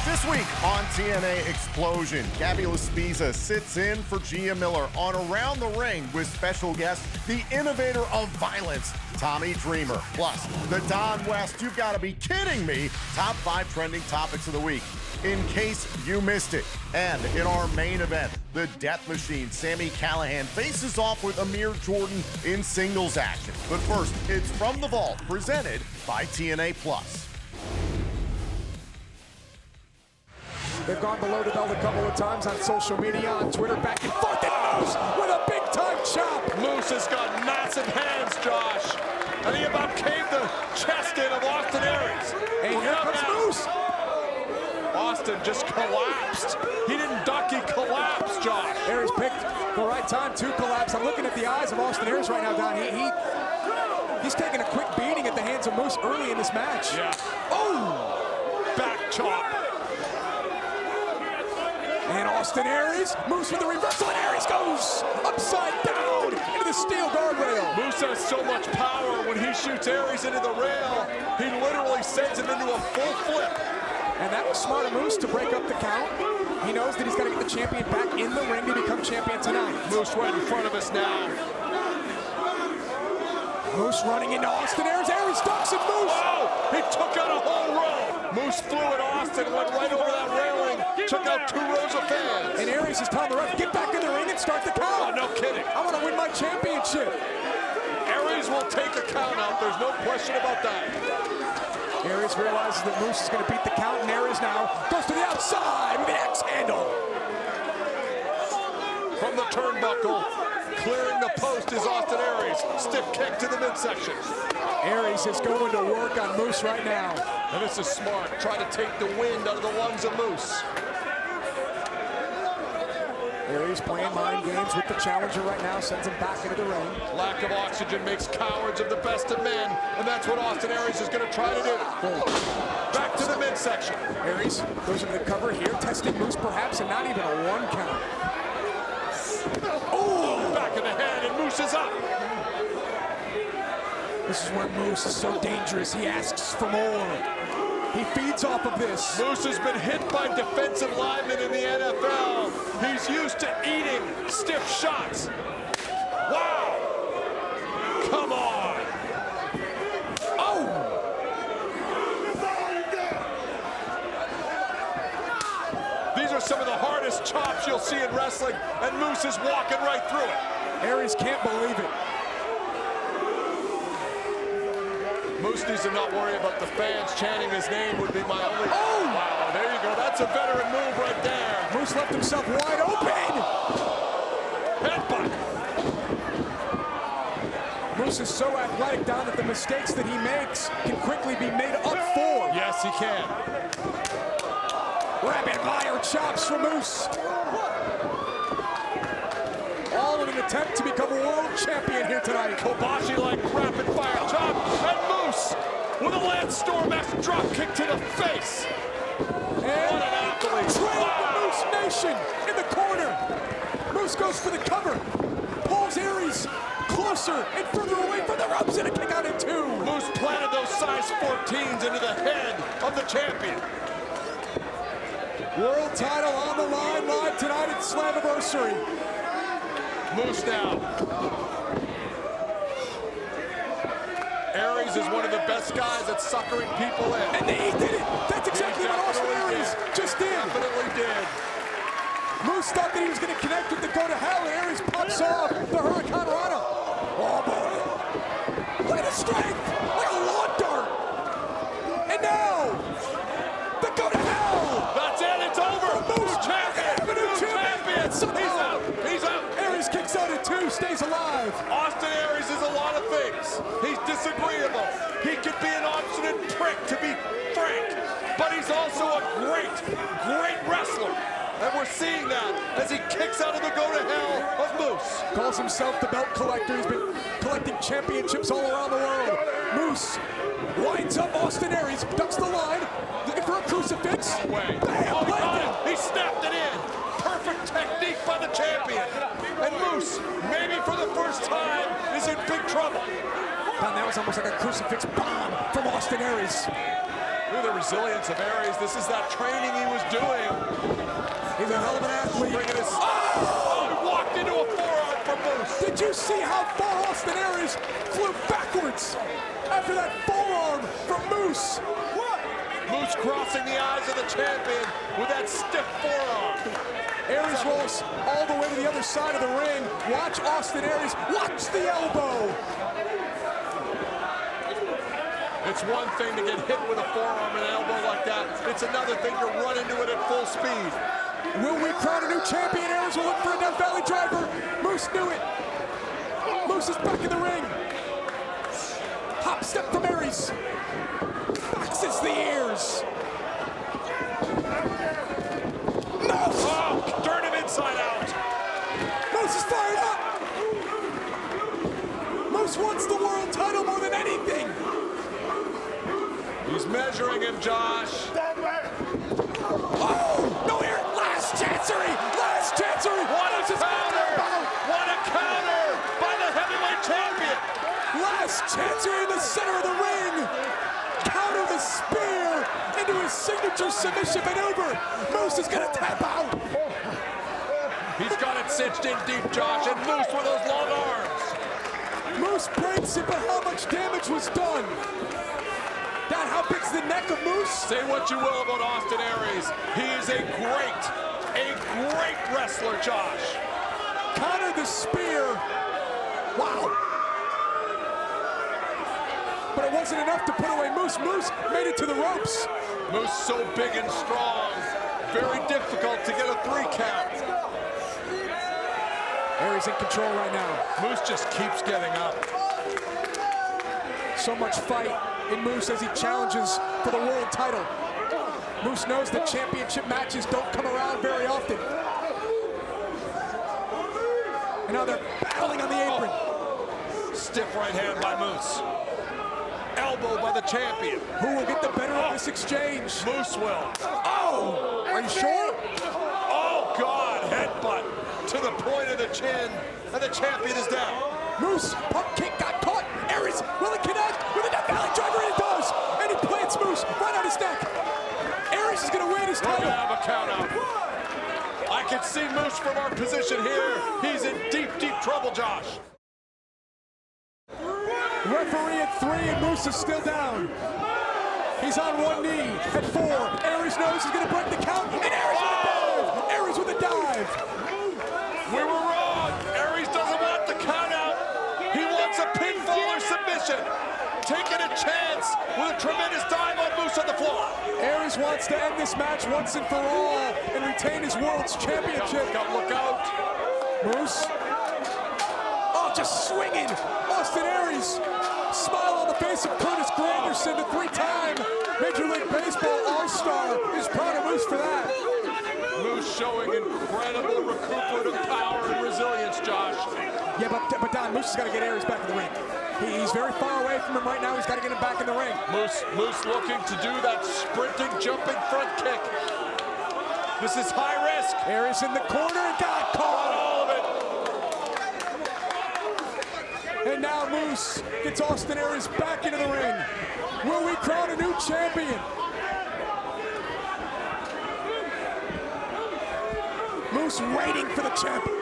This week on TNA Xplosion, Gabby LaSpisa sits in for Gia Miller on Around the Ring with special guest, the Innovator of Violence, Tommy Dreamer. Plus, the Don West, you've got to be kidding me, top 5 trending topics of the week, in case you missed it. And in our main event, the Death Machine, Sami Callihan, faces off with Amir Jordan in singles action. But first, it's From the Vault, presented by TNA Plus. They've gone below the belt a couple of times on social media, on Twitter, back and forth, and Moose with a big-time chop. Moose has got massive hands, Josh, and he about caved the chest in of Austin Aries. And here comes Moose. Austin just collapsed. He didn't duck, he collapsed, Josh. Aries picked the right time to collapse. I'm looking at the eyes of Austin Aries right now, Don. He's taking a quick beating at the hands of Moose early in this match. Yeah. Oh! Back chop. And Austin Aries moves with the reversal, and Aries goes upside down into the steel guardrail. Moose has so much power when he shoots Aries into the rail, he literally sends him into a full flip. And that was smart of Moose to break up the count. He knows that he's got to get the champion back in the ring to become champion tonight. Moose right in front of us now. Moose running into Austin Aries. Aries ducks and Moose. Oh, he took out a whole row. Moose flew at Austin, went right over that railing, took out 2 rows of fans. And Aries is telling the ref, get back in the ring and start the count. Oh, no kidding. I want to win my championship. Aries will take a count out. There's no question about that. Aries realizes that Moose is going to beat the count, and Aries now goes to the outside with the X handle. From the turnbuckle, clearing the post is Austin Aries. Stiff kick to the midsection. Aries is going to work on Moose right now. And this is smart. Try to take the wind out of the lungs of Moose. Aries playing mind games with the challenger right now, sends him back into the ring. Lack of oxygen makes cowards of the best of men, and that's what Austin Aries is going to try to do. Back to the midsection. Aries goes into the cover here, testing Moose perhaps, and not even a 1 count. Oh, back of the head, and Moose is up. This is where Moose is so dangerous. He asks for more. He feeds off of this. Moose has been hit by defensive linemen in the NFL. He's used to eating stiff shots. Wow! Come on! Oh! These are some of the hardest chops you'll see in wrestling, and Moose is walking right through it. Aries can't believe it. Moose needs to not worry about the fans chanting his name would be my only... Oh! Wow, there you go. That's a veteran move right there. Moose left himself wide open. Headbutt. Moose is so athletic, Don, that the mistakes that he makes can quickly be made up for. Yes, he can. Rapid fire chops from Moose. All in an attempt to become a world champion here tonight. Kobashi like rapid fire chop, and Moose with a Landstorm-esque drop kick to the face. And what an athlete. The Moose Nation in the corner. Moose goes for the cover. Pulls Aries closer and further away from the ropes, and a kick out at 2. Moose planted those size 14s into the head of the champion. World title on the line live tonight at Slammiversary. Moose now. Aries is one of the best guys at suckering people in. And he did it! That's exactly what Austin Aries just did. Definitely did. Moose thought that he was going to connect with the go to hell, and Aries pops off the Hurricane Rana. Oh boy! Look at the strength! Like a lawn dart! And now, the go to hell! That's it, it's over! Moose champion! Moose champion! He's out! He's out! Aries kicks out at 2, stays alive. Austin Aries is a lot of things. He's disagreeable. He could be an obstinate prick, to be frank, but he's also a great, great wrestler. And we're seeing that as he kicks out of the go-to-hell of Moose. Calls himself the belt collector. He's been collecting championships all around the world. Moose winds up Austin Aries, ducks the line, looking for a crucifix. Bam! Oh, He got it! He snapped it in! Perfect technique by the champion. And Moose, maybe for the first time, is in big trouble. Don, that was almost like a crucifix bomb from Austin Aries. Look at the resilience of Aries. This is that training he was doing. He's a hell of an athlete. Bringing his... Oh! He walked into a forearm from Moose. Did you see how far Austin Aries flew backwards after that forearm from Moose? Moose crossing the eyes of the champion with that stiff forearm. Aries rolls all the way to the other side of the ring. Watch Austin Aries. Watch the elbow. It's one thing to get hit with a forearm and an elbow like that. It's another thing to run into it at full speed. Will we crown a new champion? Aries will look for a Death Valley driver. Moose knew it. Moose is back in the ring. Hop step from Aries. Boxes the ears. Moose! Oh, turn him inside out. Moose is fired up. Moose wants the world title more than anything. He's measuring him, Josh. Oh, no air. Last chancery. Last chancery. What a counter. What a counter by the heavyweight champion. Last chancery in the center of the ring. Counter the spear into his signature submission maneuver. Moose is going to tap out. He's got it cinched in deep, Josh, and Moose with those long arms. Moose breaks it, but how much damage was done? Dad, how big's the neck of Moose? Say what you will about Austin Aries. He is a great wrestler, Josh. Counter the spear. Wow. But it wasn't enough to put away Moose. Moose made it to the ropes. Moose so big and strong. Very difficult to get a 3 count. Aries in control right now. Moose just keeps getting up. So much fight in Moose as he challenges for the world title. Moose knows that championship matches don't come around very often. And now they're battling on the apron. Stiff right hand by Moose. Elbow by the champion. Who will get the better of this exchange? Moose will. Oh! Are you sure? Oh, God. Headbutt to the point of the chin. And the champion is down. Moose, pump kick got caught. Aries, will it connect with a Death Valley driver? And it does. And he plants Moose right on his neck. Aries is going to win his We're title. going to have a count out. I can see Moose from our position here. He's in deep, deep trouble, Josh. Referee at 3 and Moose is still down. He's on one knee at 4. Aries knows he's going to break the count. And Aries with a dive. Aries with a dive. We were wrong. Aries doesn't want the count out. He wants a pinfall or submission. Taking a chance with a tremendous dive on Moose on the floor. Aries wants to end this match once and for all and retain his world's championship. Look out. Moose. Oh, just swinging. Austin Aries. Smile on the face of Curtis Granderson, the 3-time Major League Baseball All-Star, is proud of Moose for that. Moose showing incredible recuperative power and resilience, Josh. Yeah, but Don, Moose has got to get Aries back in the ring. He's very far away from him right now. He's got to get him back in the ring. Moose looking to do that sprinting, jumping front kick. This is high risk. Aries in the corner and got caught. All of it. And now Moose gets Austin Aries back into the ring. Will we crown a new champion? Moose waiting for the champion.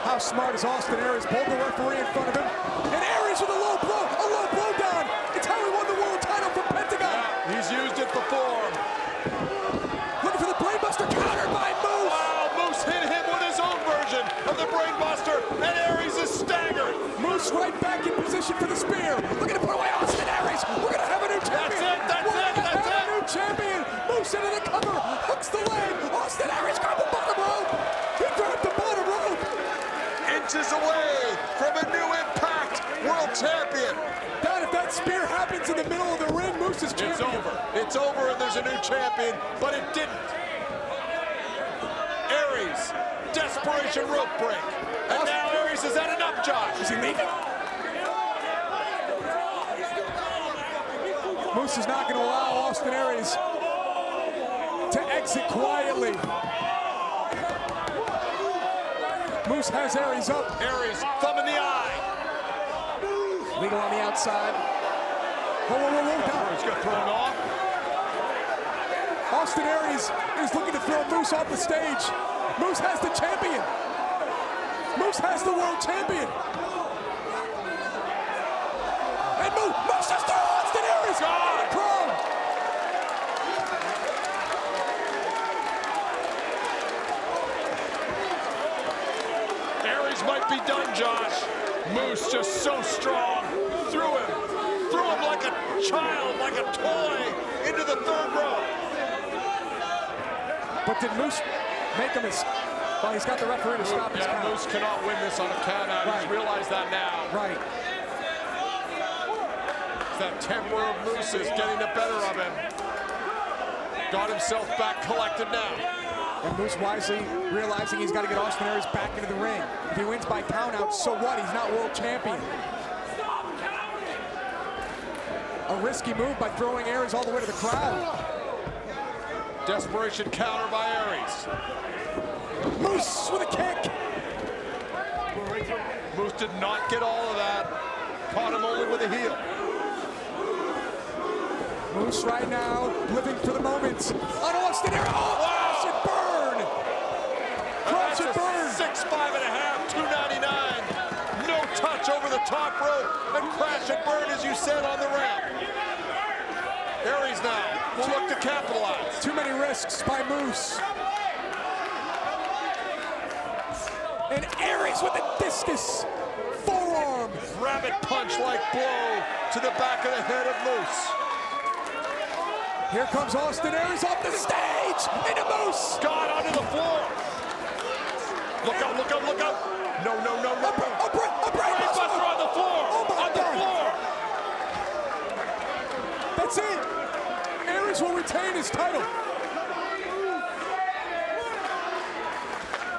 How smart is Austin Aries? Pulled the referee in front of him. And Aries with a low blow down. It's how he won the world title from Pentagon. Yeah, he's used it before. Looking for the brainbuster, countered by Moose. Wow, Moose hit him with his own version of the brainbuster, and Aries is staggered. Moose right back in position for the spear. Looking to put away Austin Aries. We're going to have a new champion. That's it. New champion. Moose into the cover. Hooks the leg. Austin Aries grabbed the bottom rope. He grabbed the bottom rope. Inches away from a new Impact World Champion. Dad, if that spear happens in the middle of the ring, Moose is champion. It's over. It's over and there's a new champion, but it didn't. Aries, desperation rope break. And now Aries has had enough, Josh. Is he leaving? Moose is not going to allow Austin Aries to exit quietly. Moose has Aries up. Aries, thumb in the eye. Legal on the outside. Whoa, whoa, whoa, whoa, down. He's going to throw him off. Austin Aries is looking to throw Moose off the stage. Moose has the champion. Moose has the world champion. And Moose just threw Austin Aries on the crown. Aries might be done, Josh. Moose just so strong. Threw him like a child, like a toy, into the third row. But did Moose make him his... Well, he's got the referee to stop his count. Moose cannot win this on a count out. Right. He's realized that now. Right. That temper of Moose is getting the better of him. Got himself back collected now. And Moose wisely realizing he's got to get Austin Aries back into the ring. If he wins by countout, so what? He's not world champion. A risky move by throwing Aries all the way to the crowd. Desperation counter by Aries. Moose with a kick. Moose did not get all of that. Caught him only with a heel. Moose right now living for the moment on Austin Aries. Oh, crash and burn! Crash and burn! 6'5½", 299. No touch over the top rope. And crash and burn, as you said, on the ramp. Aries now will look to capitalize. Too many risks by Moose. And Aries with a discus forearm. Rabbit punch-like blow to the back of the head of Moose. Here comes Austin Aries off the stage into Moose. God onto the floor. Look out, look out, look out. No, no, no, no. A brainbuster on the floor. Oh my on the God. floor. That's it. Aries will retain his title.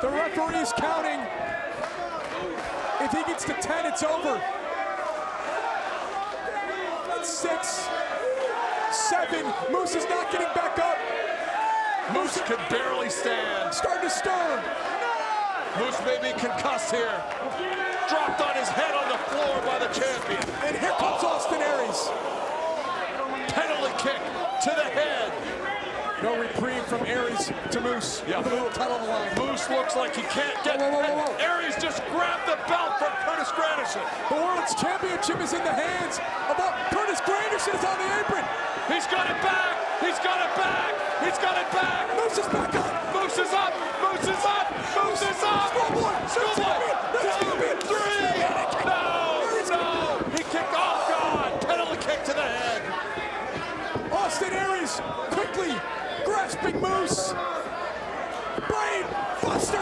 The referee is counting. If he gets to 10, it's over. That's 6, 7. Moose is not getting back up. Moose can barely stand. Starting to stir. Moose may be concussed here. Dropped on his head on the floor by the champion. And here comes Austin Aries. Penalty kick to the head. No reprieve from Aries to Moose. Yeah. With a little title on the line. Moose looks like he can't get it. Whoa. Aries just grabbed the belt from Curtis Granderson. The World's Championship is in the hands of Curtis Granderson is on the apron. He's got it back. He's got it back. He's got it back. Moose is back up. Moose is up. Moose is up. Moose is up. Schoolboy. Schoolboy. 2, 3. No. He kicked off. God. Penalty kick to the head. Austin Aries quickly grasping Moose. Brain buster.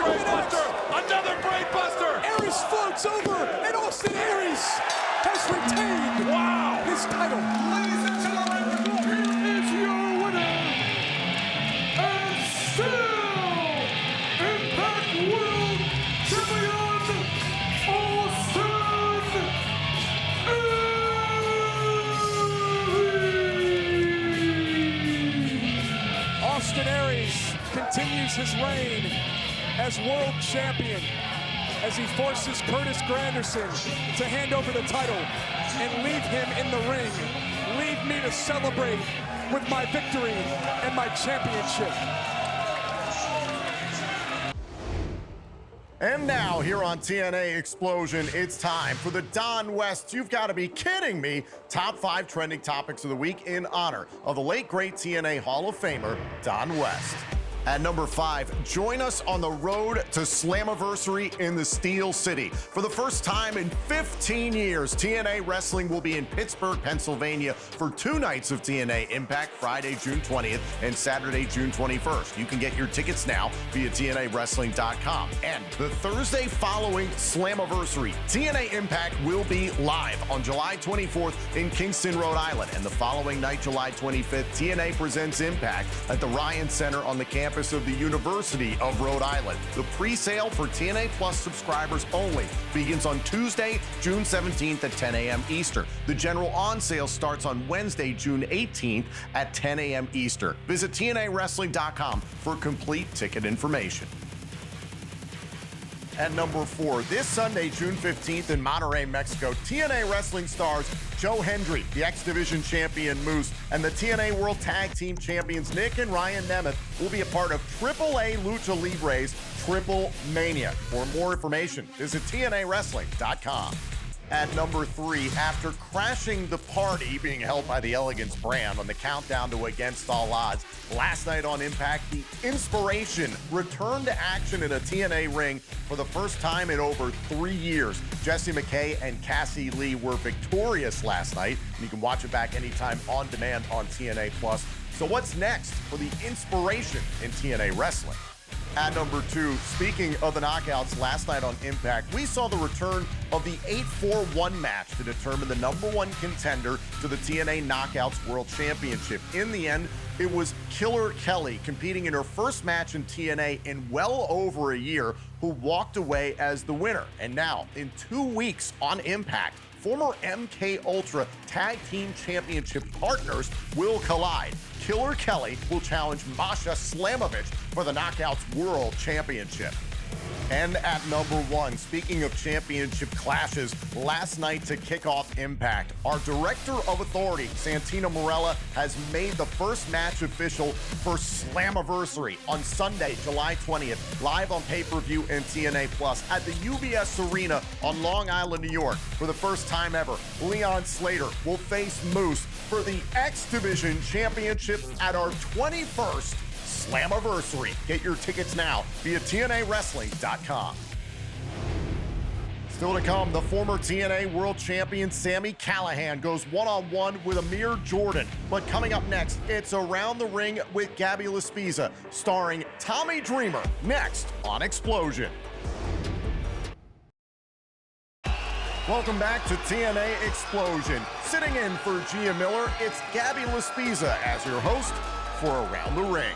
Another brain buster. Aries floats over, and Austin Aries has retained his title. Ladies and gentlemen, here is your winner, and still Impact World Champion, Austin Aries continues his reign as world champion as he forces Curtis Granderson to hand over the title and leave him in the ring. Leave me to celebrate with my victory and my championship. And now, here on TNA Xplosion, it's time for the Don West, you've got to be kidding me, top 5 trending topics of the week in honor of the late, great TNA Hall of Famer, Don West. At number 5, join us on the road to Slammiversary in the Steel City. For the first time in 15 years, TNA Wrestling will be in Pittsburgh, Pennsylvania for 2 nights of TNA Impact, Friday, June 20th and Saturday, June 21st. You can get your tickets now via TNAWrestling.com. And the Thursday following Slammiversary, TNA Impact will be live on July 24th in Kingston, Rhode Island. And the following night, July 25th, TNA presents Impact at the Ryan Center on the campus of the University of Rhode Island. The pre-sale for TNA Plus subscribers only begins on Tuesday, June 17th at 10 a.m. Eastern. The general on sale starts on Wednesday, June 18th at 10 a.m. Eastern. Visit TNAWrestling.com for complete ticket information. At number 4, this Sunday, June 15th in Monterrey, Mexico, TNA Wrestling stars Joe Hendry, the X Division champion Moose, and the TNA World Tag Team champions Nick and Ryan Nemeth will be a part of AAA Lucha Libre's Triple Mania. For more information, visit TNAWrestling.com. At number 3, after crashing the party being held by the Elegance brand on the countdown to Against All Odds, last night on Impact, the Inspiration returned to action in a TNA ring for the first time in over 3 years. Jessie McKay and Cassie Lee were victorious last night, and you can watch it back anytime on demand on TNA Plus. So what's next for the Inspiration in TNA Wrestling? At number 2, speaking of the knockouts last night on Impact, we saw the return of the 8-4-1 match to determine the number 1 contender to the TNA Knockouts World Championship. In the end, it was Killer Kelly, competing in her first match in TNA in well over a year, who walked away as the winner. And now, in 2 weeks on Impact, former MK Ultra Tag Team Championship partners will collide. Killer Kelly will challenge Masha Slamovich for the Knockouts World Championship. And at number 1, speaking of championship clashes, last night to kick off Impact, our Director of Authority, Santina Morella, has made the first match official for Slammiversary on Sunday, July 20th, live on pay-per-view and TNA Plus at the UBS Arena on Long Island, New York. For the first time ever, Leon Slater will face Moose for the X Division Championship at our 21st Slammiversary. Get your tickets now via TNAWrestling.com. Still to come, the former TNA World Champion Sami Callihan goes one-on-one with Amir Jordan. But coming up next, it's Around the Ring with Gabby LaSpisa, starring Tommy Dreamer, next on Xplosion. Welcome back to TNA Xplosion. Sitting in for Gia Miller, it's Gabby LaSpisa as your host for Around the Ring.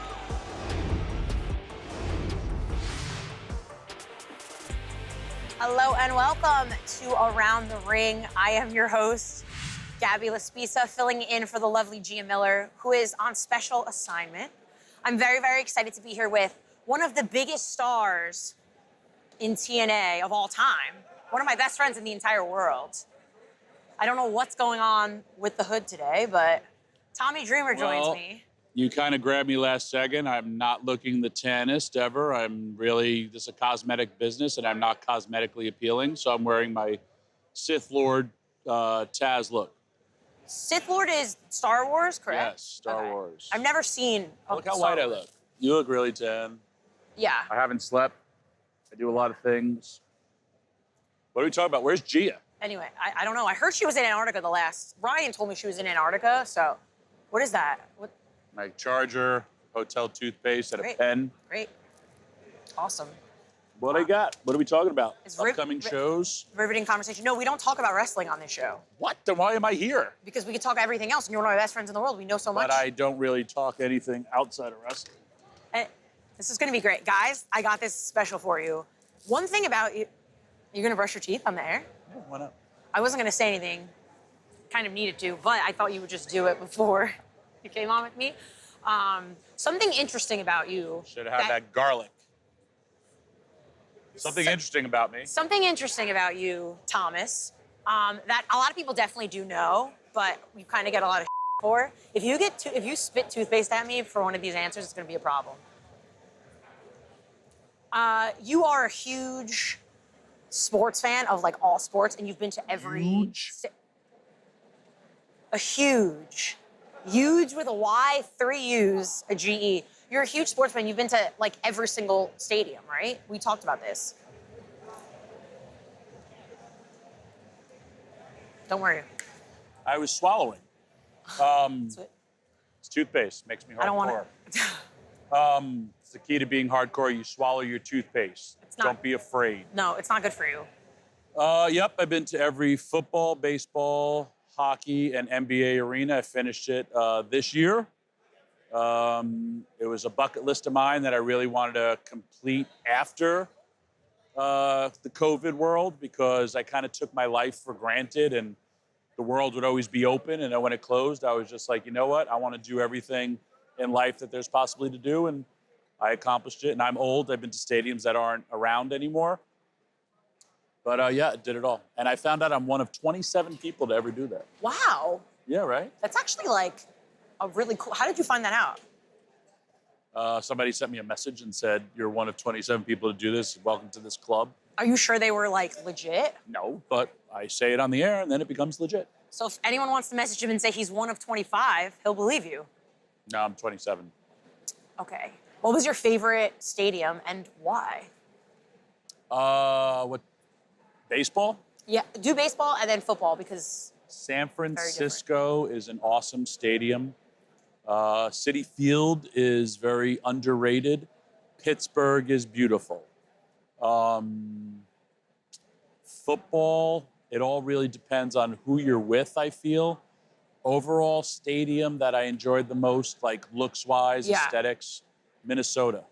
Hello and welcome to Around the Ring. I am your host, Gabby LaSpisa, filling in for the lovely Gia Miller, who is on special assignment. I'm very, very excited to be here with one of the biggest stars in TNA of all time, one of my best friends in the entire world. I don't know what's going on with the hood today, but Tommy Dreamer joins me. You kind of grabbed me last second. I'm not looking the tannest ever. This is a cosmetic business, and I'm not cosmetically appealing, so I'm wearing my Sith Lord Taz look. Sith Lord is Star Wars, correct? Yes, Star Wars. I've never seen Look how white I look. You look really tan. Yeah. I haven't slept. I do a lot of things. What are we talking about? Where's Gia? Anyway, I don't know. I heard she was in Antarctica Ryan told me she was in Antarctica, so what is that? What? My charger, hotel toothpaste, and a pen. Great. Awesome. What I got? What are we talking about? Upcoming shows? Riveting conversation. No, we don't talk about wrestling on this show. What? Then why am I here? Because we could talk everything else, and you're one of my best friends in the world. We know so much. But I don't really talk anything outside of wrestling. This is going to be great. Guys, I got this special for you. One thing about you, you're going to brush your teeth on the air? Yeah, why not? I wasn't going to say anything. Kind of needed to, but I thought you would just do it before you came on with me. Something interesting about you. Should have had that garlic. Something interesting about me. Something interesting about you, Thomas, that a lot of people definitely do know, but you kind of get a lot of for. If you spit toothpaste at me for one of these answers, it's going to be a problem. You are a huge sports fan of like all sports, and you've been to every. Huge? A huge. Huge with a Y, 3 U's, a GE. You're a huge sportsman. You've been to like every single stadium, right? We talked about this. Don't worry. I was swallowing. It's toothpaste. Makes me hardcore. I don't want to. It's the key to being hardcore. You swallow your toothpaste. Don't be afraid. No, it's not good for you. Yep, I've been to every football, baseball, hockey, and NBA arena. I finished it this year. It was a bucket list of mine that I really wanted to complete after the COVID world because I kind of took my life for granted and the world would always be open. And then when it closed, I was just like, you know what? I want to do everything in life that there's possibly to do. And I accomplished it. And I'm old. I've been to stadiums that aren't around anymore. But yeah, I did it all. And I found out I'm one of 27 people to ever do that. Wow. Yeah, right? That's actually like a really cool. How did you find that out? Somebody sent me a message and said, you're one of 27 people to do this. Welcome to this club. Are you sure they were like legit? No, but I say it on the air and then it becomes legit. So if anyone wants to message him and say he's one of 25, he'll believe you. No, I'm 27. Okay. What was your favorite stadium and why? What? Baseball? Yeah, do baseball and then football because San Francisco is an awesome stadium. Citi Field is very underrated. Pittsburgh is beautiful. Football, it all really depends on who you're with, I feel. Overall stadium that I enjoyed the most, like looks-wise, aesthetics, Minnesota.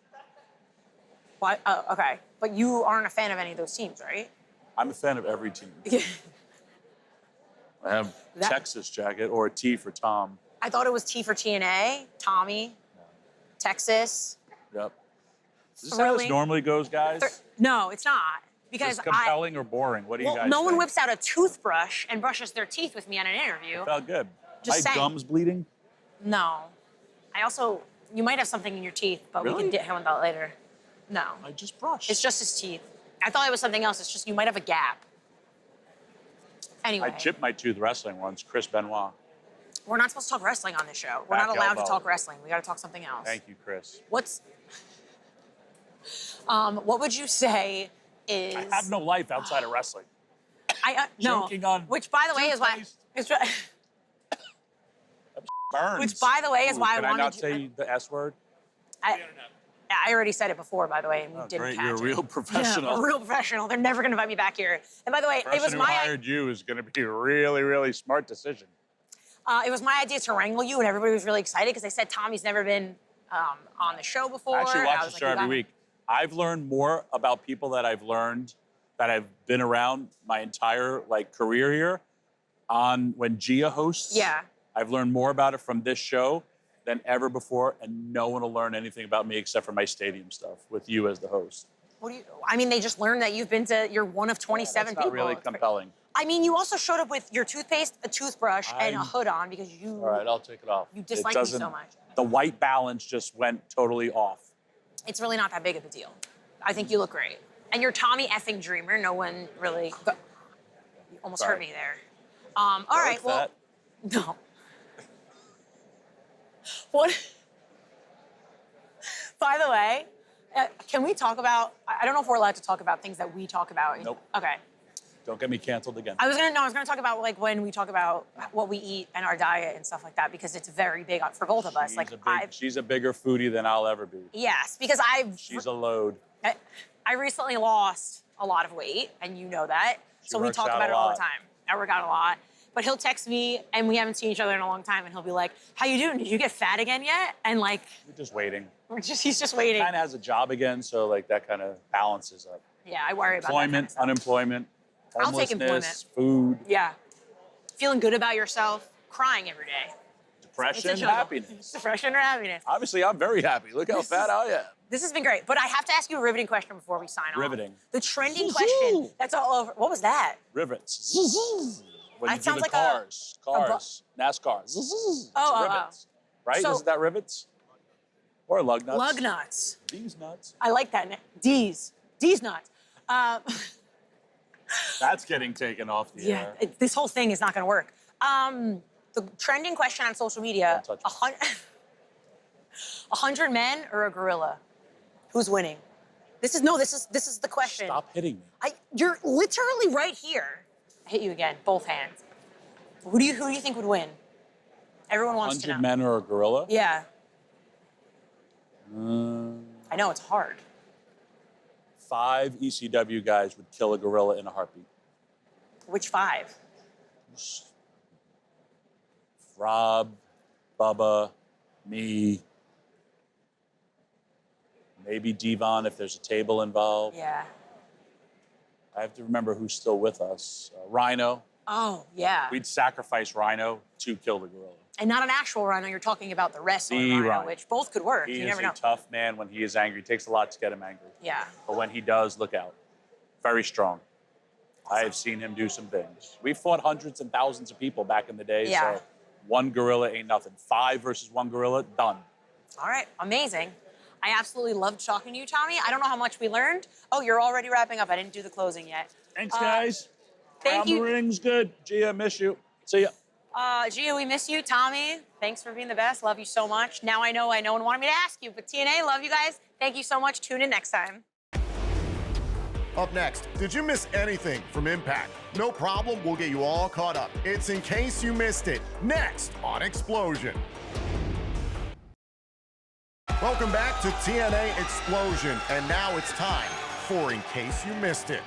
Why? Okay, but you aren't a fan of any of those teams, right? I'm a fan of every team. I have Texas jacket or a T for Tom. I thought it was T for TNA, Tommy, Texas. Yep. Is this how this normally goes, guys? No, it's not. Because is this compelling or boring? What do you guys no one think? whips out a toothbrush and brushes their teeth with me on an interview. Felt good. Just My saying. gums bleeding? No. I also, you might have something in your teeth, but we can hit him with that later. No. I just brushed. It's just his teeth. I thought it was something else. It's just you might have a gap. Anyway. I chipped my tooth wrestling once, Chris Benoit. We're not supposed to talk wrestling on this show. We're not allowed to talk wrestling. We got to talk something else. Thank you, Chris. What would you say is... I have no life outside of wrestling. No. Joking on Which, by the way, is why... Burns. Which, by the way, is why I wanted Can I not say the S word? I already said it before, by the way, and we didn't great. catch You're a it. real professional. Yeah, a real professional. They're never going to invite me back here. And by the way, The person who hired you is going to be a really, really smart decision. It was my idea to wrangle you, and everybody was really excited because they said Tommy's never been on the show before. I actually watch was the show every week. I've learned more about people that I've been around my entire career here on when Gia hosts. Yeah. I've learned more about it from this show than ever before, and no one will learn anything about me except for my stadium stuff with you as the host. They just learned that you're one of 27 that's not people. really compelling. I mean, you also showed up with your toothpaste, a toothbrush, and a hood on because you... All right, I'll take it off. You dislike me so much. The white balance just went totally off. It's really not that big of a deal. I think you look great. And you're Tommy effing Dreamer. No one really... You almost hurt me there. All right, well... No. What? By the way, can we talk about... I don't know if we're allowed to talk about things that we talk about. Nope. Okay. Don't get me canceled again. I was gonna talk about when we talk about what we eat and our diet and stuff like that because it's very big for both of us. She's a bigger foodie than I'll ever be. Yes, because She's a load. I recently lost a lot of weight, and you know that. So we talk about it all the time. I work out a lot. But he'll text me, and we haven't seen each other in a long time, and he'll be like, "How you doing? Did you get fat again yet?" And we're just waiting. He's just waiting. He kind of has a job again, so that kind of balances up. Yeah, I worry about that. Employment, unemployment, I'll take homelessness, food. Yeah. Feeling good about yourself, crying every day. Depression, happiness. Depression or happiness. Obviously, I'm very happy. Look how fat I am. This has been great, but I have to ask you a riveting question before we sign off. Riveting. The trending question that's all over. What was that? Rivets. When you That do sounds the like cars, NASCAR. It's rivets. Right? So- Isn't that rivets? Or lug nuts? Lug nuts. These nuts. I like that. D's nuts. That's getting taken off the air. This whole thing is not going to work. The trending question on social media, Don't touch me. 100 men or a gorilla? Who's winning? This is the question. Stop hitting me. You're literally right here. I hit you again, both hands. Who do you think would win? Everyone wants to know. 100 men or a gorilla? Yeah. I know, it's hard. 5 ECW guys would kill a gorilla in a heartbeat. Which 5? Rob, Bubba, me, maybe Devon if there's a table involved. Yeah. I have to remember who's still with us. Rhino. Oh, yeah. We'd sacrifice Rhino to kill the gorilla. And not an actual rhino, you're talking about the wrestling The rhino, rhino. which both could work. He You is never a know. tough man when he is angry. It takes a lot to get him angry. Yeah. But when he does, look out. Very strong. I have seen him do some things. We fought hundreds and thousands of people back in the day, Yeah. so one gorilla ain't nothing. 5 versus 1 gorilla, done. All right, amazing. I absolutely loved talking to you, Tommy. I don't know how much we learned. Oh, you're already wrapping up. I didn't do the closing yet. Thanks, guys. Thank Round you. the ring's good. Gia, miss you. See ya. Gia, we miss you. Tommy, thanks for being the best. Love you so much. Now I know no one wanted me to ask you, but TNA, love you guys. Thank you so much. Tune in next time. Up next, did you miss anything from Impact? No problem, we'll get you all caught up. It's In Case You Missed It, next on Xplosion. Welcome back to TNA Xplosion, and now it's time for In Case You Missed It.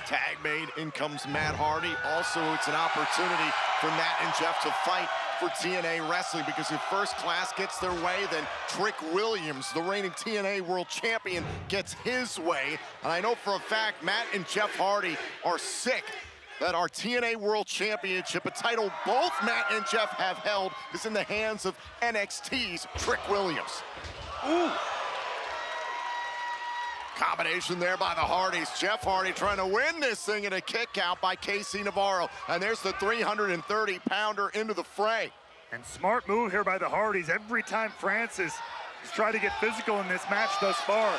Tag made, in comes Matt Hardy. Also, it's an opportunity for Matt and Jeff to fight for TNA Wrestling, because if First Class gets their way, then Trick Williams, the reigning TNA World Champion, gets his way. And I know for a fact Matt and Jeff Hardy are sick that our TNA World Championship, a title both Matt and Jeff have held, is in the hands of NXT's Trick Williams. Ooh. Combination there by the Hardys. Jeff Hardy trying to win this thing in a kick out by Casey Navarro. And there's the 330-pounder into the fray. And smart move here by the Hardys. Every time Francis has tried to get physical in this match thus far,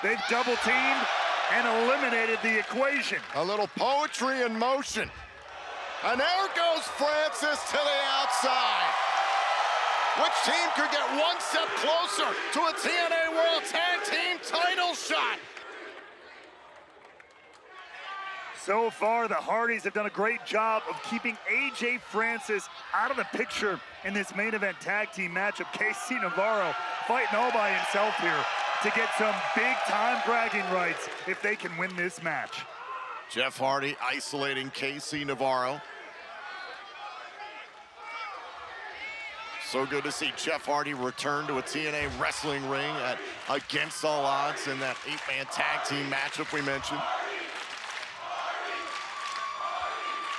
they've double teamed and eliminated the equation. A little poetry in motion. And there goes Francis to the outside. Which team could get one step closer to a TNA World Tag Team title shot? So far, the Hardys have done a great job of keeping AJ Francis out of the picture in this main event tag team matchup. Casey Navarro fighting all by himself here to get some big-time bragging rights if they can win this match. Jeff Hardy isolating Casey Navarro. So good to see Jeff Hardy return to a TNA wrestling ring at Against All Odds in that 8-man tag team matchup we mentioned.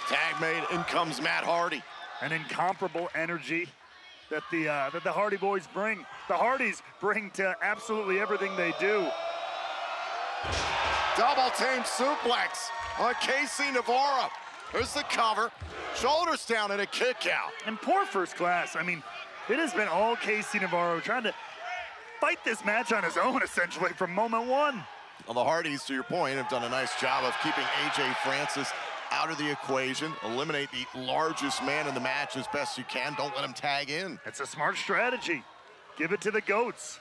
Tag made, in comes Matt Hardy. An incomparable energy that the Hardy boys bring. The Hardys bring to absolutely everything they do. Double team suplex on Casey Navarro. There's the cover. Shoulders down and a kick out. And poor First Class. I mean, it has been all Casey Navarro trying to fight this match on his own, essentially, from moment one. Well, the Hardys, to your point, have done a nice job of keeping AJ Francis out of the equation. Eliminate the largest man in the match as best you can. Don't let him tag in. It's a smart strategy. Give it to the goats.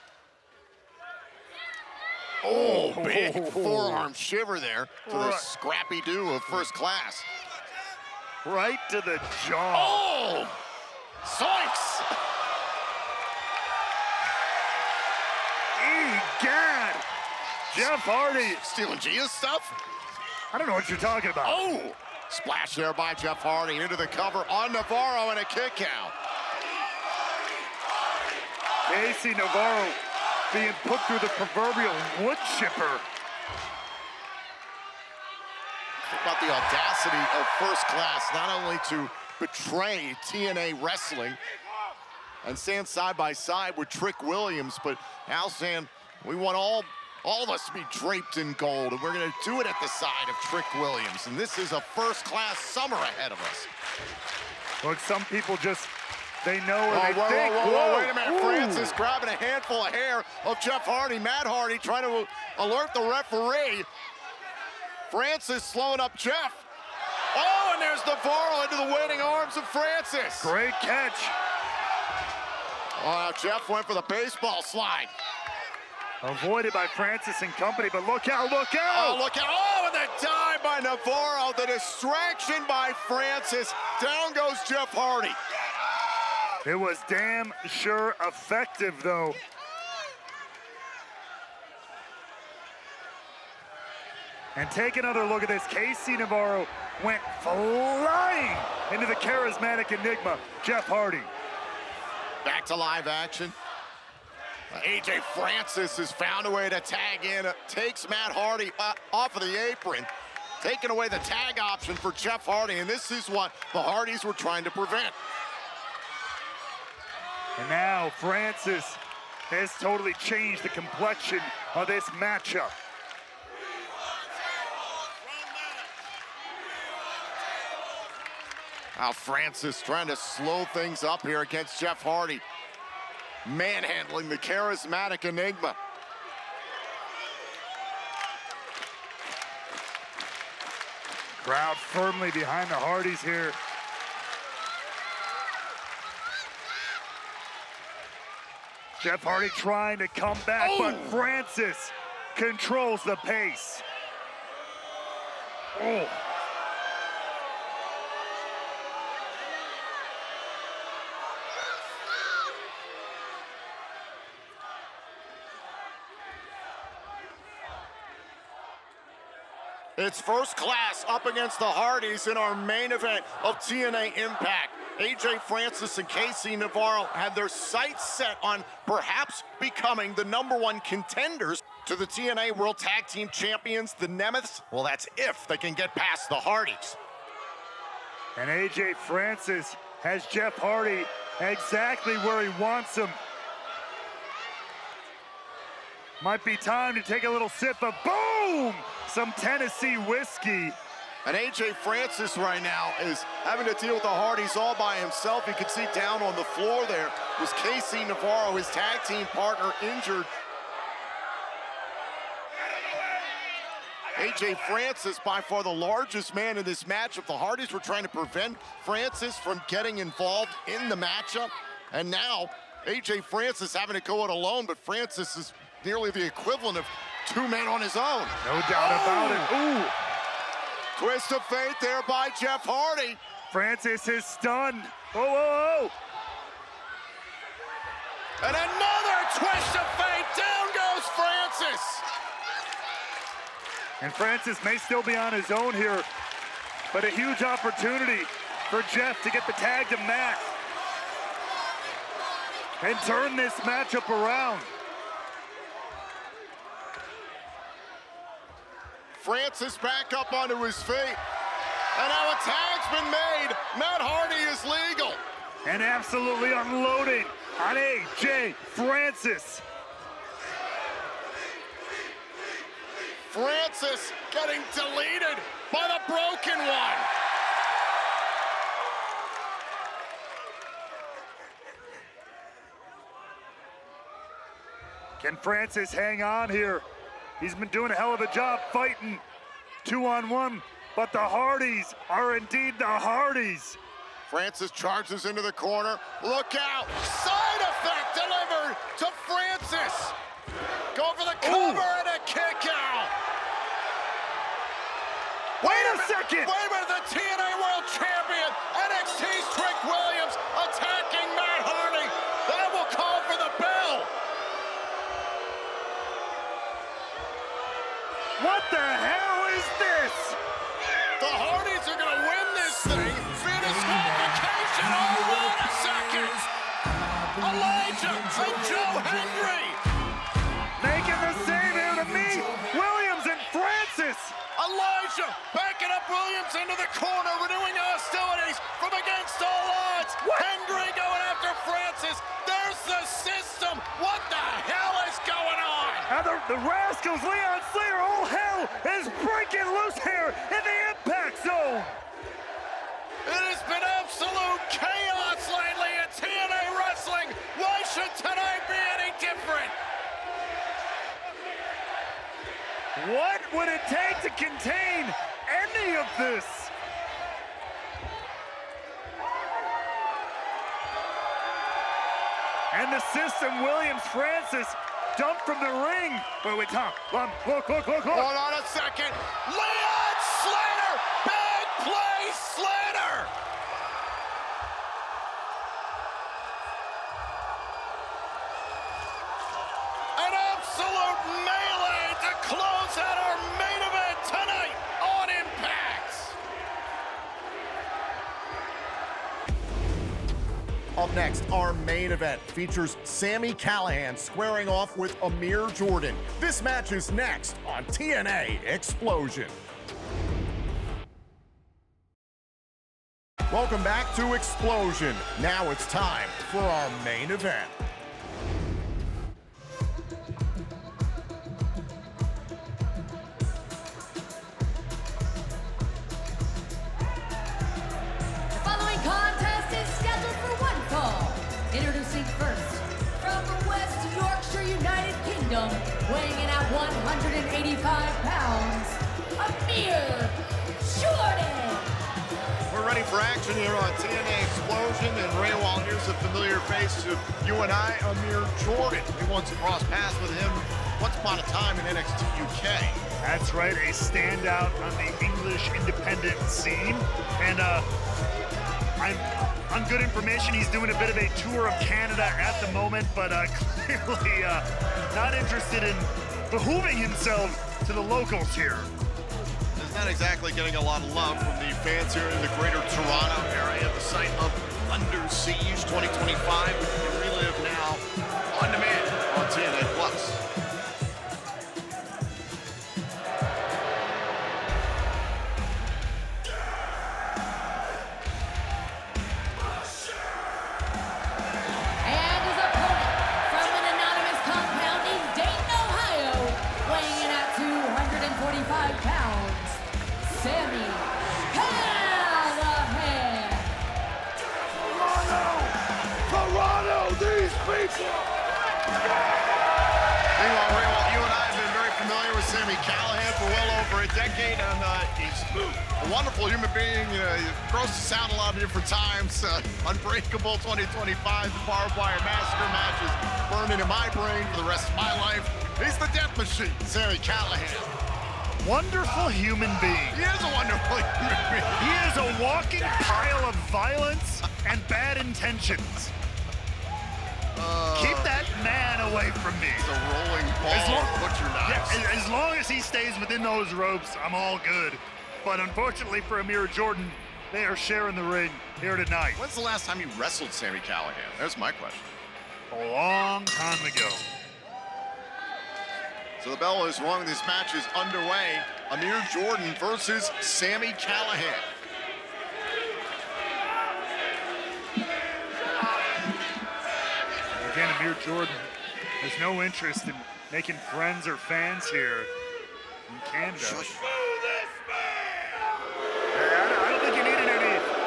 Oh, big forearm shiver there to the scrappy-doo of First Class. Right to the jaw. Oh! Zoinks! Egad! Jeff Hardy. Stealing Gia's stuff? I don't know what you're talking about. Oh! Splash there by Jeff Hardy into the cover on Navarro and a kick out. Casey Navarro being put through the proverbial wood chipper. Think about the audacity of First Class, not only to betray TNA Wrestling and stand side by side with Trick Williams, but now saying we want all of us to be draped in gold, and we're going to do it at the side of Trick Williams. And this is a First Class summer ahead of us. Look, some people just, they know or they whoa, think. whoa, wait a minute. Ooh. Francis grabbing a handful of hair of Jeff Hardy. Matt Hardy trying to alert the referee. Francis slowing up Jeff. Oh, and and there's Navarro into the waiting arms of Francis. Great catch. Oh, Jeff went for the baseball slide. Avoided by Francis and company, but look out, look out! Oh, look out. Oh, and the dive by Navarro. The distraction by Francis. Down goes Jeff Hardy. It was damn sure effective, though. And take another look at this. Casey Navarro went flying into the charismatic enigma, Jeff Hardy. Back to live action. AJ Francis has found a way to tag in, takes Matt Hardy off of the apron, taking away the tag option for Jeff Hardy, and this is what the Hardys were trying to prevent. And now Francis has totally changed the complexion of this matchup. Now Francis trying to slow things up here against Jeff Hardy. Manhandling the charismatic enigma. Crowd firmly behind the Hardys here. Jeff Hardy trying to come back, but Francis controls the pace. Oh. It's first class up against the Hardys in our main event of TNA Impact. AJ Francis and Casey Navarro had their sights set on perhaps becoming the #1 contenders to the TNA World Tag Team Champions, the Nemeths. Well, that's if they can get past the Hardys. And AJ Francis has Jeff Hardy exactly where he wants him. Might be time to take a little sip of boom! Some Tennessee whiskey. And AJ Francis right now is having to deal with the Hardys all by himself. You can see down on the floor there was Casey Navarro, his tag team partner, injured. AJ Francis, by far the largest man in this matchup. The Hardys were trying to prevent Francis from getting involved in the matchup. And now AJ Francis having to go it alone, but Francis is nearly the equivalent of 2 men on his own. No doubt about it. Ooh. Twist of fate there by Jeff Hardy. Francis is stunned. Oh, oh, oh. And another twist of fate. Down goes Francis. And Francis may still be on his own here, but a huge opportunity for Jeff to get the tag to Matt and turn this matchup around. Francis back up onto his feet. And now a tag's been made. Matt Hardy is legal. And absolutely unloading on AJ Francis. Francis getting deleted by the Broken One. Can Francis hang on here? He's been doing a hell of a job fighting 2-on-1, but the Hardys are indeed the Hardys. Francis charges into the corner. Look out! Side effect delivered to Francis. Go for the cover and a kick out. Wait a second! Wait a minute, the TNA World Champion, NXT's Trick Williams attacking Matt Hardy. That will call for the bell. What the hell is this? The Hardys are gonna win this thing via disqualification. Oh, wait a second. Elijah and Joe Hendry. Making the save here to meet Williams and Francis. Elijah backing up Williams into the corner, renewing hostilities from against all odds. What? Hendry going after Francis. There's the system. What the hell is going on? Now the Rascals, Leon Slayer, all hell is breaking loose here in the impact zone. It has been absolute chaos lately in TNA Wrestling. Why should tonight be any different? What would it take to contain any of this? And the system, Williams Francis, dumped from the ring. Wait, Tom, look. Hold on a second. Leon Slater! Big play, Slater! An absolute melee to close out our main event tonight on Impact! Up next, our main event features Sami Callihan squaring off with Amir Jordan. This match is next on TNA Xplosion. Welcome back to Xplosion. Now it's time for our main event. Introducing first, from West Yorkshire, United Kingdom, weighing in at 185 pounds, Amir Jordan. We're ready for action here on TNA Xplosion, and Ray Wall, here's a familiar face to you and I, Amir Jordan. We once crossed paths with him once upon a time in NXT UK. That's right, a standout on the English independent scene. And on good information, he's doing a bit of a tour of Canada at the moment, but clearly not interested in behooving himself to the locals here. He's not exactly getting a lot of love from the fans here in the greater Toronto area, the site of Under Siege 2025. We relive now on demand on TNA Plus. Sami Callihan. Toronto, these people! Meanwhile, Ray Wall, you and I have been very familiar with Sami Callihan for well over a decade, and he's a wonderful human being. He grows to sound a lot of different times. Unbreakable 2025, the barbed wire massacre matches burning in my brain for the rest of my life. He's the death machine, Sami Callihan. Wonderful human being. He is a wonderful human being. He is a walking pile of violence and bad intentions. Keep that man away from me. He's a rolling ball of butcher knives. Yeah, as long as he stays within those ropes, I'm all good. But unfortunately for Amir Jordan, they are sharing the ring here tonight. When's the last time you wrestled Sami Callihan? There's my question. A long time ago. So the bell is rung. This match is underway. Amir Jordan versus Sami Callihan. Again, Amir Jordan has no interest in making friends or fans here in Canada. I don't think you needed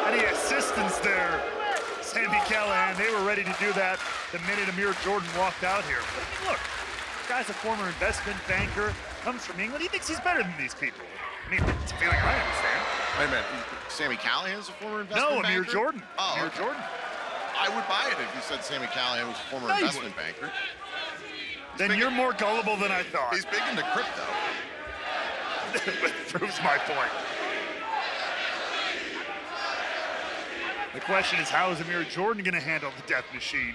any assistance there, Sami Callihan. They were ready to do that the minute Amir Jordan walked out here. But, I mean, look, this guy's a former investment banker, comes from England. He thinks he's better than these people. I mean, it's a feeling I understand. Wait a minute, Sami Callihan is a former investment banker? No, Amir Jordan. Oh, Amir okay. Jordan. I would buy it if you said Sami Callihan was a former investment banker. Then you're more gullible than I thought. He's big into crypto. Proves my point. The question is, how is Amir Jordan going to handle the death machine?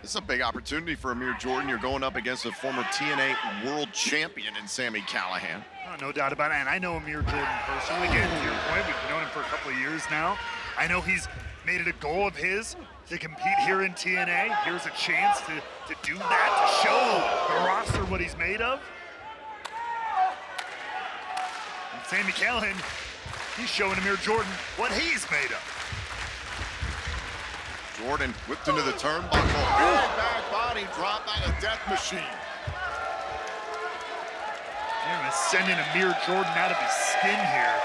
This is a big opportunity for Amir Jordan. You're going up against a former TNA world champion in Sami Callihan. Oh, no doubt about it. And I know Amir Jordan personally. Again, to your point, we've known him for a couple of years now. I know he's made it a goal of his to compete here in TNA. Here's a chance to do that, to show the roster what he's made of. And Sami Callihan, he's showing Amir Jordan what he's made of. Jordan whipped into the turnbuckle. Big back body drop by the death machine. They're gonna send in Amir Jordan out of his skin here.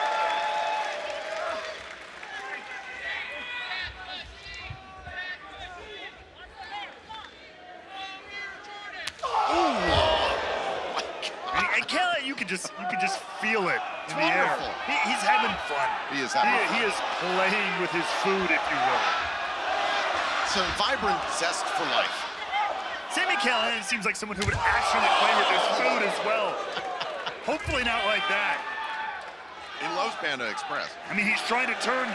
And Callihan, you could just feel it in the air. He's having fun. He is having fun. He is playing with his food, if you will. It's a vibrant zest for life. Sami Callihan seems like someone who would actually play with his food as well. Hopefully not like that. He loves Panda Express. I mean, he's trying to turn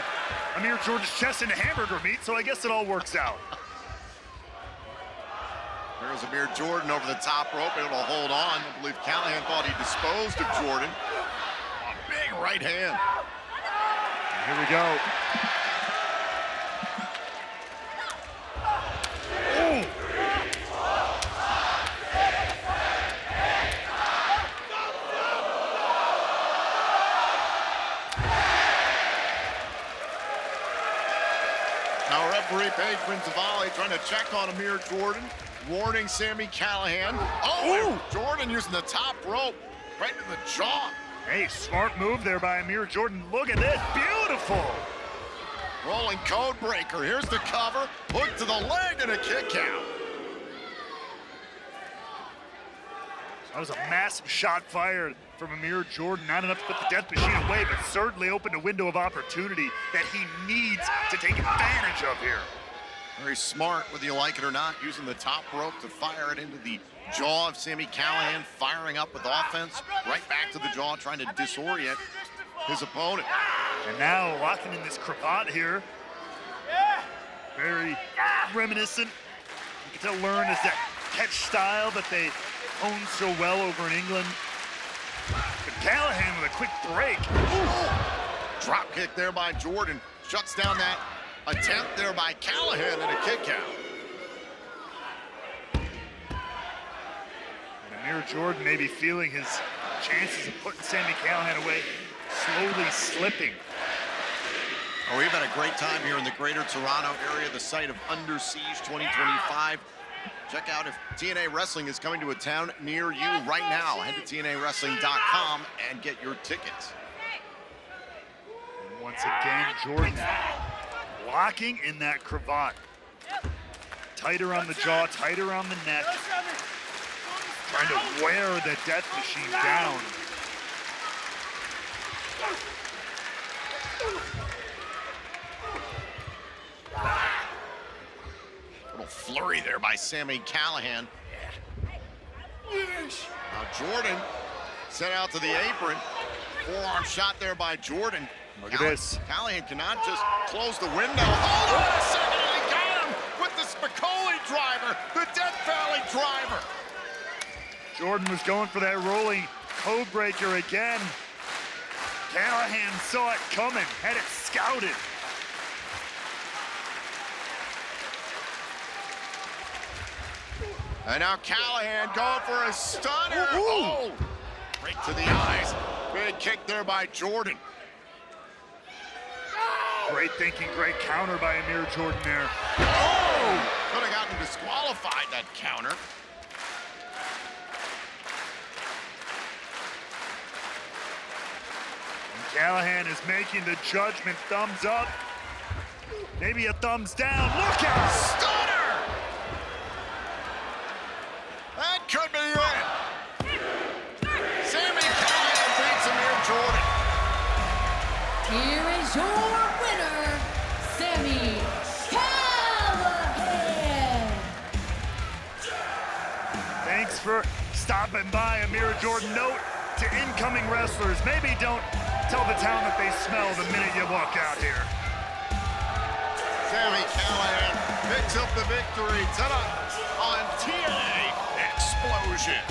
Amir Jordan's chest into hamburger meat, so I guess it all works out. There's Amir Jordan over the top rope, able to hold on. I believe Callihan thought he disposed of Jordan. A big right hand. Here we go. Ooh. Now referee Paige Brinzavali trying to check on Amir Jordan, warning Sami Callihan. Oh, Jordan using the top rope right in the jaw. Hey, smart move there by Amir Jordan. Look at this, beautiful. Rolling code breaker. Here's the cover, hook to the leg and a kick out. That was a massive shot fired from Amir Jordan. Not enough to put the death machine away, but certainly opened a window of opportunity that he needs to take advantage of here. Very smart, whether you like it or not, using the top rope to fire it into the jaw of Sami Callihan, firing up with offense, right back to the jaw, trying to disorient his opponent. And now locking in this cravat here. Very reminiscent. You can tell learn is that catch style that they own so well over in England. But Callihan with a quick break. Ooh. Drop kick there by Jordan. Shuts down that attempt there by Callihan and a kick out. And Amir Jordan may be feeling his chances of putting Sami Callihan away slowly slipping. Oh, we've had a great time here in the greater Toronto area, the site of Under Siege 2025. Check out if TNA Wrestling is coming to a town near you right now. Head to TNAWrestling.com and get your tickets. And once again, Jordan locking in that cravat. Tighter on the jaw, tighter on the neck. Trying to wear the death machine down. Little flurry there by Sami Callihan. Now Jordan sent out to the apron. Forearm shot there by Jordan. Look at this. Callihan cannot just close the window. Hold on a second, and he got him with the Spicoli driver, the Death Valley driver. Jordan was going for that rolling code breaker again. Callihan saw it coming, had it scouted. And now Callihan going for a stunner. Oh, right to the eyes. Big kick there by Jordan. Great thinking, great counter by Amir Jordan there. Oh, could have gotten disqualified, that counter. And Callihan is making the judgment thumbs up. Maybe a thumbs down. Look out! Stunner! That could be it. Sami Callihan beats Amir Jordan. Here is your winner, Sami Callihan. Thanks for stopping by, Amir Jordan. Note to incoming wrestlers, maybe don't tell the town that they smell the minute you walk out here. Sami Callihan picks up the victory tonight on TNA Xplosion.